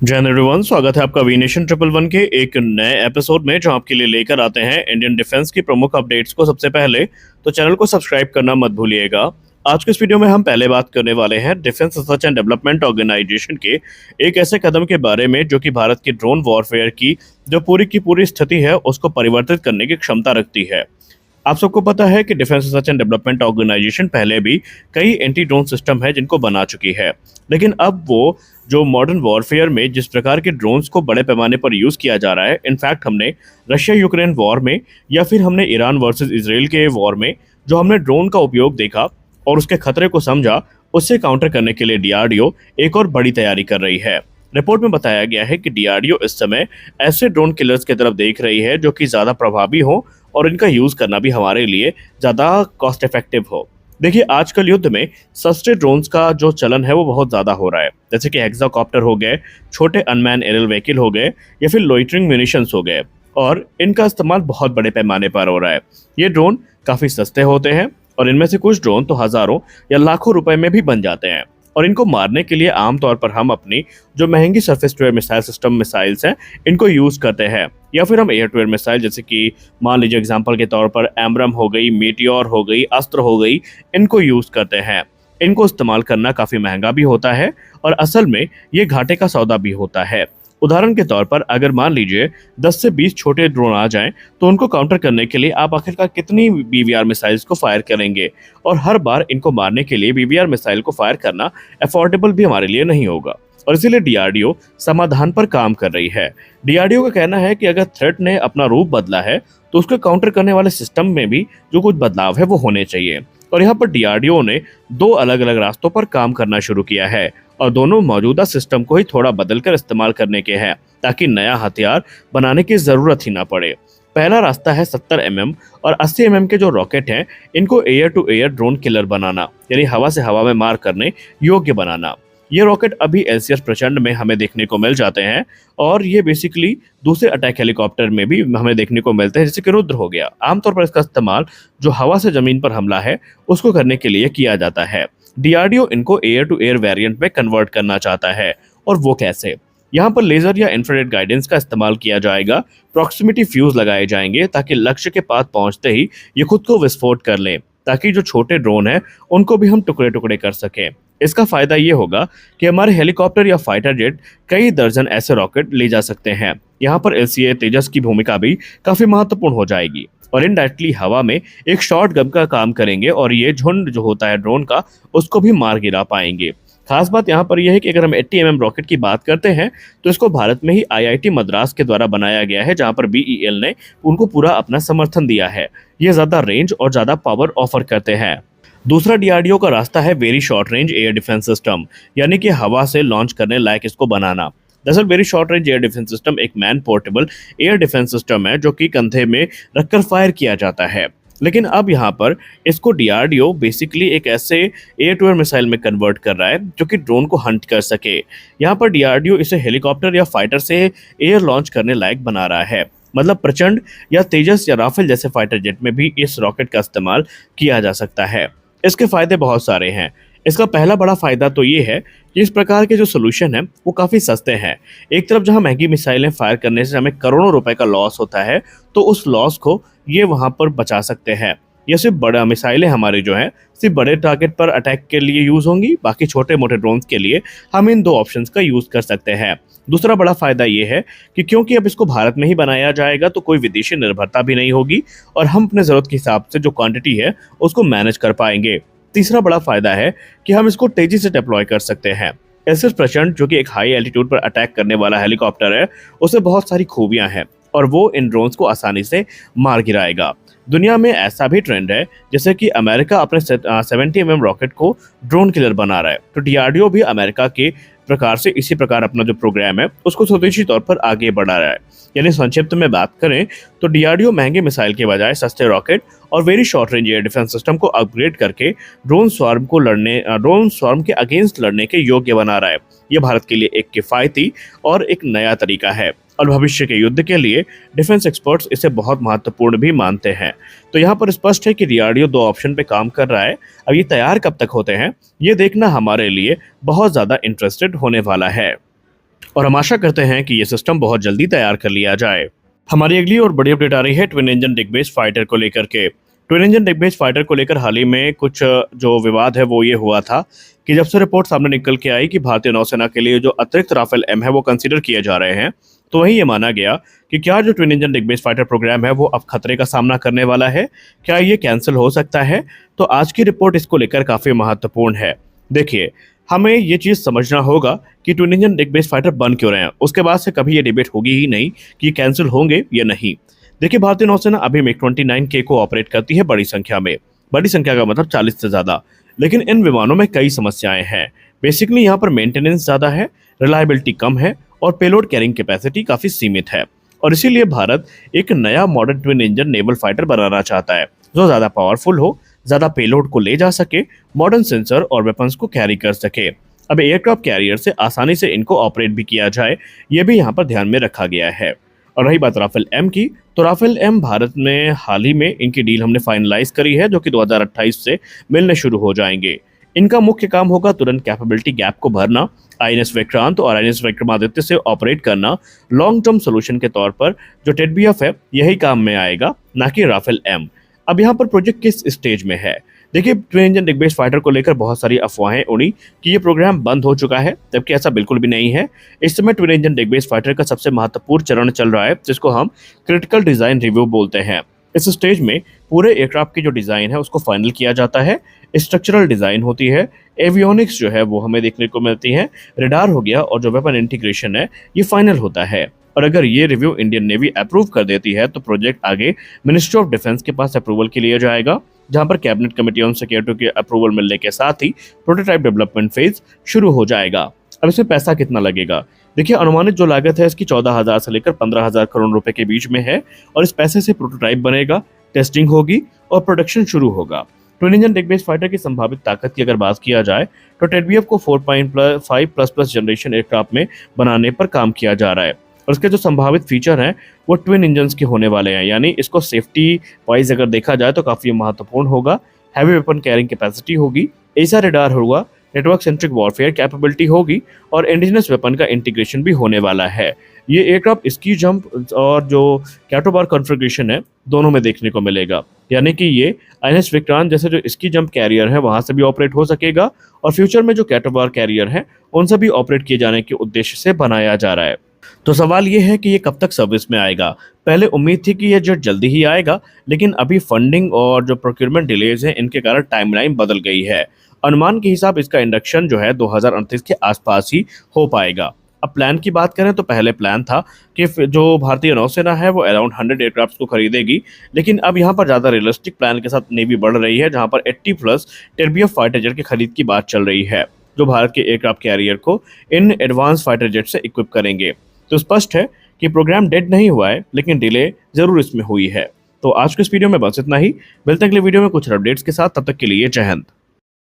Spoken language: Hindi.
जय हिंद एवरीवन, स्वागत है आपका वी नेशन ट्रिपल वन के एक नए एपिसोड में जो आपके लिए लेकर आते हैं इंडियन डिफेंस की प्रमुख अपडेट्स को सबसे पहले। तो चैनल को सब्सक्राइब करना मत भूलिएगा। आज के इस वीडियो में हम पहले बात करने वाले हैं defence research and development organisation के एक ऐसे कदम के बारे में जो कि भारत की ड्रोन वॉरफेयर की जो पूरी की पूरी स्थिति है उसको परिवर्तित करने की क्षमता रखती है। आप सबको पता है कि defence research and development organisation पहले भी कई एंटी ड्रोन सिस्टम है जिनको बना चुकी है, लेकिन अब वो जो मॉडर्न वॉरफेयर में जिस प्रकार के ड्रोन्स को बड़े पैमाने पर यूज किया जा रहा है, इनफैक्ट हमने रशिया यूक्रेन वॉर में या फिर हमने ईरान वर्सेस इसराइल के वॉर में जो हमने ड्रोन का उपयोग देखा और उसके खतरे को समझा, उससे काउंटर करने के लिए डीआरडीओ एक और बड़ी तैयारी कर रही है। रिपोर्ट में बताया गया है कि डीआरडीओ इस समय ऐसे ड्रोन किलर्स की तरफ देख रही है जो कि ज़्यादा प्रभावी हो और इनका यूज़ करना भी हमारे लिए ज़्यादा कॉस्ट इफेक्टिव हो। देखिए, आजकल युद्ध में सस्ते ड्रोन्स का जो चलन है वो बहुत ज़्यादा हो रहा है, जैसे कि हेक्साकॉप्टर हो गए, छोटे अनमैन एरियल व्हीकल हो गए या फिर लोइटरिंग म्यूनिशंस हो गए, और इनका इस्तेमाल बहुत बड़े पैमाने पर हो रहा है। ये ड्रोन काफ़ी सस्ते होते हैं और इनमें से कुछ ड्रोन तो हज़ारों या लाखों रुपए में भी बन जाते हैं, और इनको मारने के लिए आमतौर पर हम अपनी जो महंगी surface to air missile system missiles हैं इनको यूज़ करते हैं, या फिर हम एयर टू एयर मिसाइल जैसे कि मान लीजिए एग्जांपल के तौर पर एमरम हो गई, मीटियोर हो गई, अस्त्र हो गई, इनको यूज़ करते हैं। इनको इस्तेमाल करना काफ़ी महंगा भी होता है और असल में ये घाटे का सौदा भी होता है। उदाहरण के तौर पर अगर मान लीजिए 10 से 20 छोटे ड्रोन आ जाएं, तो उनको काउंटर करने के लिए आप आखिरकार कितनी बीवीआर मिसाइल्स को फायर करेंगे, और हर बार इनको मारने के लिए बीवीआर मिसाइल को फायर करना अफोर्डेबल भी हमारे लिए नहीं होगा, और इसीलिए डीआरडीओ समाधान पर काम कर रही है। डीआरडीओ का कहना है कि अगर थ्रेट ने अपना रूप बदला है तो उसको काउंटर करने वाले सिस्टम में भी जो कुछ बदलाव है वो होने चाहिए, और यहाँ पर डीआरडीओ ने दो अलग अलग रास्तों पर काम करना शुरू किया है, और दोनों मौजूदा सिस्टम को ही थोड़ा बदलकर इस्तेमाल करने के हैं ताकि नया हथियार बनाने की ज़रूरत ही ना पड़े। पहला रास्ता है 70 और 80 के जो रॉकेट हैं इनको air to air drone killer बनाना, यानी हवा से हवा में मार करने योग्य बनाना। ये रॉकेट अभी एलसीएस प्रचंड में हमें देखने को मिल जाते हैं, और ये बेसिकली दूसरे अटैक हेलीकॉप्टर में भी हमें देखने को मिलते हैं, जैसे कि रुद्र हो गया। आमतौर पर इसका इस्तेमाल जो हवा से ज़मीन पर हमला है उसको करने के लिए किया जाता है। डीआरडीओ इनको एयर टू एयर वेरिएंट में कन्वर्ट करना चाहता है, और वो कैसे? यहाँ पर लेजर या इंफ्रारेड गाइडेंस का इस्तेमाल किया जाएगा। प्रॉक्सिमिटी फ्यूज लगाए जाएंगे ताकि लक्ष्य के पास पहुंचते ही ये खुद को विस्फोट कर लें, ताकि जो छोटे ड्रोन हैं उनको भी हम टुकड़े टुकड़े कर सकें। इसका फायदा ये होगा कि हमारे हेलीकॉप्टर या फाइटर जेट कई दर्जन ऐसे रॉकेट ले जा सकते हैं। यहाँ पर एलसीए तेजस की भूमिका भी काफी महत्वपूर्ण हो जाएगी, और इनडायरेक्टली हवा में एक शॉर्ट गन का काम करेंगे, और ये झुंड जो होता है ड्रोन का उसको भी मार गिरा पाएंगे। खास बात यहाँ पर यह है कि अगर हम 80 रॉकेट की बात करते हैं तो इसको भारत में ही आईआईटी मद्रास के द्वारा बनाया गया है, जहाँ पर बीईएल ने उनको पूरा अपना समर्थन दिया है। ये ज्यादा रेंज और ज्यादा पावर ऑफर करते हैं। दूसरा डीआरडीओ का रास्ता है very short range air defence system, यानी कि हवा से लॉन्च करने लायक इसको बनाना। दरअसल very short range air defence system एक man portable air defence system है जो कि कंधे में रखकर फायर किया जाता है, लेकिन अब यहाँ पर इसको डीआरडीओ बेसिकली एक ऐसे एयर टू एयर मिसाइल में कन्वर्ट कर रहा है जो कि ड्रोन को हंट कर सके। यहाँ पर डीआरडीओ इसे हेलीकॉप्टर या फाइटर से एयर लॉन्च करने लायक बना रहा है, मतलब प्रचंड या तेजस या राफेल जैसे फाइटर जेट में भी इस रॉकेट का इस्तेमाल किया जा सकता है। इसके फायदे बहुत सारे हैं। इसका पहला बड़ा फायदा तो ये है कि इस प्रकार के जो सोल्यूशन है वो काफ़ी सस्ते हैं। एक तरफ जहां महंगी मिसाइलें फायर करने से हमें करोड़ों रुपए का लॉस होता है, तो उस लॉस को ये वहां पर बचा सकते हैं। ये सिर्फ बड़ा मिसाइलें हमारे जो हैं सिर्फ बड़े टारगेट पर अटैक के लिए यूज़ होंगी, बाकी छोटे मोटे ड्रोन्स के लिए हम इन दो ऑप्शंस का यूज़ कर सकते हैं। दूसरा बड़ा फायदा ये है कि क्योंकि अब इसको भारत में ही बनाया जाएगा तो कोई विदेशी निर्भरता भी नहीं होगी, और हम अपने ज़रूरत के हिसाब से जो क्वांटिटी है उसको मैनेज कर पाएंगे। तीसरा बड़ा फायदा है कि हम इसको तेजी से डिप्लॉय कर सकते हैं। एसएस प्रचंड जो कि एक हाई एल्टीट्यूड पर अटैक करने वाला हेलीकॉप्टर है, उसे बहुत सारी खूबियां हैं और वो इन ड्रोन्स को आसानी से मार गिराएगा। दुनिया में ऐसा भी ट्रेंड है जैसे कि अमेरिका अपने 70 रॉकेट को ड्रोन किलर बना रहा है, तो डीआरडीओ भी अमेरिका के प्रकार से इसी प्रकार अपना जो प्रोग्राम है उसको स्वदेशी तौर पर आगे बढ़ा रहा है। यानी संक्षिप्त में बात करें तो डीआरडीओ महंगे मिसाइल के बजाय सस्ते रॉकेट और very short range air defence system को अपग्रेड करके ड्रोन स्वार्म के अगेंस्ट लड़ने के योग्य बना रहा है। ये भारत के लिए एक किफायती और एक नया तरीका है, और भविष्य के युद्ध के लिए डिफेंस एक्सपर्ट्स इसे बहुत महत्वपूर्ण भी मानते हैं। तो यहाँ पर स्पष्ट है कि डीआरडीओ दो ऑप्शन पे काम कर रहा है। अब ये तैयार कब तक होते हैं ये देखना हमारे लिए बहुत ज़्यादा इंटरेस्टेड होने वाला है। और हम आशा करते हैं कि ये सिस्टम बहुत जल्दी तैयार कर लिया जाए। हमारी अगली और बड़ी अपडेट आ रही है ट्विन इंजन डिग बेस्ड फाइटर को लेकर के। ट्विन इंजन डिग बेस्ड फाइटर को लेकर हाल ही में कुछ जो विवाद है वो ये हुआ था कि जब से रिपोर्ट सामने निकल के आई कि भारतीय नौसेना के लिए जो अतिरिक्त राफेल एम है वो कंसीडर किए जा रहे हैं, तो वहीं ये माना गया कि क्या जो ट्विन इंजन डिग बेस्ड फाइटर प्रोग्राम है वो अब खतरे का सामना करने वाला है, क्या ये कैंसिल हो सकता है। तो आज की रिपोर्ट इसको लेकर काफी महत्वपूर्ण है। देखिए, हमें ये चीज़ समझना होगा कि ट्विन इंजन डिग बेस्ड फाइटर बन क्यों रहे हैं। उसके बाद से कभी ये डिबेट होगी ही नहीं कि कैंसिल होंगे या नहीं। देखिए, भारतीय नौसेना अभी मिग 29K को ऑपरेट करती है बड़ी संख्या में। बड़ी संख्या का मतलब 40 से ज़्यादा। लेकिन इन विमानों में कई समस्याएं हैं। बेसिकली यहाँ पर मेंटेनेंस ज़्यादा है, रिलायबिलिटी कम है और पेलोड कैरिंग कैपेसिटी काफ़ी सीमित है। और इसीलिए भारत एक नया modern twin engine naval fighter बनाना चाहता है जो ज़्यादा पावरफुल हो, ज़्यादा पेलोड को ले जा सके, मॉडर्न सेंसर और वेपन्स को कैरी कर सके। अब एयरक्राफ्ट कैरियर से आसानी से इनको ऑपरेट भी किया जाए, ये भी यहाँ पर ध्यान में रखा गया है। और रही बात राफेल एम की, तो राफेल एम भारत में हाल ही में इनकी डील हमने फाइनलाइज करी है जो कि 2028 से मिलने शुरू हो जाएंगे। इनका मुख्य काम होगा तुरंत कैपेबिलिटी गैप को भरना, आईएनएस विक्रांत और आईएनएस विक्रमादित्य से ऑपरेट करना। लॉन्ग टर्म सोल्यूशन के तौर पर जो टेडबीएफ है यही काम में आएगा, ना कि राफेल एम। अब यहाँ पर प्रोजेक्ट किस स्टेज में है? देखिए, ट्विन इंजन डिग बेस्ड फाइटर को लेकर बहुत सारी अफवाहें उड़ी कि ये प्रोग्राम बंद हो चुका है, जबकि ऐसा बिल्कुल भी नहीं है। इस समय ट्विन इंजन डिग बेस्ड फाइटर का सबसे महत्वपूर्ण चरण चल रहा है जिसको हम क्रिटिकल डिजाइन रिव्यू बोलते हैं। इस स्टेज में पूरे एयरक्राफ्ट की जो डिजाइन है उसको फाइनल किया जाता है। स्ट्रक्चरल डिजाइन होती है, एवियोनिक्स जो है वो हमें देखने को मिलती है, रडार हो गया और जो वेपन इंटीग्रेशन है ये फाइनल होता है। और अगर ये रिव्यू इंडियन नेवी अप्रूव कर देती है तो प्रोजेक्ट आगे मिनिस्ट्री ऑफ डिफेंस के पास अप्रूवल के लिए जाएगा, जहां पर कैबिनेट कमेटी ऑन सिक्योरिटी के अप्रूवल मिलने के साथ ही प्रोटोटाइप डेवलपमेंट फेज शुरू हो जाएगा। अब इसमें पैसा कितना लगेगा? देखिए, अनुमानित जो लागत है इसकी 14,000 से लेकर 15,000 करोड़ रुपए के बीच में है और इस पैसे से प्रोटोटाइप बनेगा, टेस्टिंग होगी और प्रोडक्शन शुरू होगा। ट्विन इंजन डिग बेस्ड फाइटर की संभावित ताकत की अगर बात किया जाए तो टेडबीएफ को 4.5+ जनरेशन एयरक्राफ्ट में बनाने पर काम किया जा रहा है और इसके जो संभावित फीचर हैं वो ट्विन इंजन्स के होने वाले हैं, यानी इसको सेफ्टी वाइज अगर देखा जाए तो काफ़ी महत्वपूर्ण होगा। हैवी वेपन कैरिंग कैपेसिटी होगी, ऐसा रडार होगा, नेटवर्क सेंट्रिक वॉरफेयर कैपेबिलिटी होगी और इंडिजिनस वेपन का इंटीग्रेशन भी होने वाला है। ये एयरक्राफ्ट स्की जंप और जो कैटोबार कॉन्फ़िगरेशन है दोनों में देखने को मिलेगा, यानी कि ये आईएनएस विक्रांत जैसे जो स्की जंप कैरियर है वहां से भी ऑपरेट हो सकेगा और फ्यूचर में जो कैटोबार कैरियर है उनसे भी ऑपरेट किए जाने के उद्देश्य से बनाया जा रहा है। तो सवाल ये है कि ये कब तक सर्विस में आएगा? पहले उम्मीद थी कि ये जेट जल्दी ही आएगा, लेकिन अभी फंडिंग और जो प्रोक्योरमेंट डिलेज हैं इनके कारण टाइमलाइन बदल गई है। अनुमान के हिसाब इसका इंडक्शन जो है 2029 के आसपास ही हो पाएगा। अब प्लान की बात करें तो पहले प्लान था कि जो भारतीय नौसेना है वो अराउंड 100 एयरक्राफ्ट को खरीदेगी, लेकिन अब यहाँ पर ज़्यादा रियलिस्टिक प्लान के साथ नेवी बढ़ रही है, जहाँ पर 80+ टेरबीएफ फाइटर जेट की खरीद की बात चल रही है, जो भारत के एयरक्राफ्ट कैरियर को इन एडवांस फाइटर जेट से इक्विप करेंगे। तो स्पष्ट है कि प्रोग्राम डेड नहीं हुआ है, लेकिन डिले जरूर इसमें हुई है। तो आज के इस वीडियो में बस इतना ही। मिलते हैं अगले वीडियो में कुछ अपडेट्स के साथ, तब तक के लिए जय हिंद।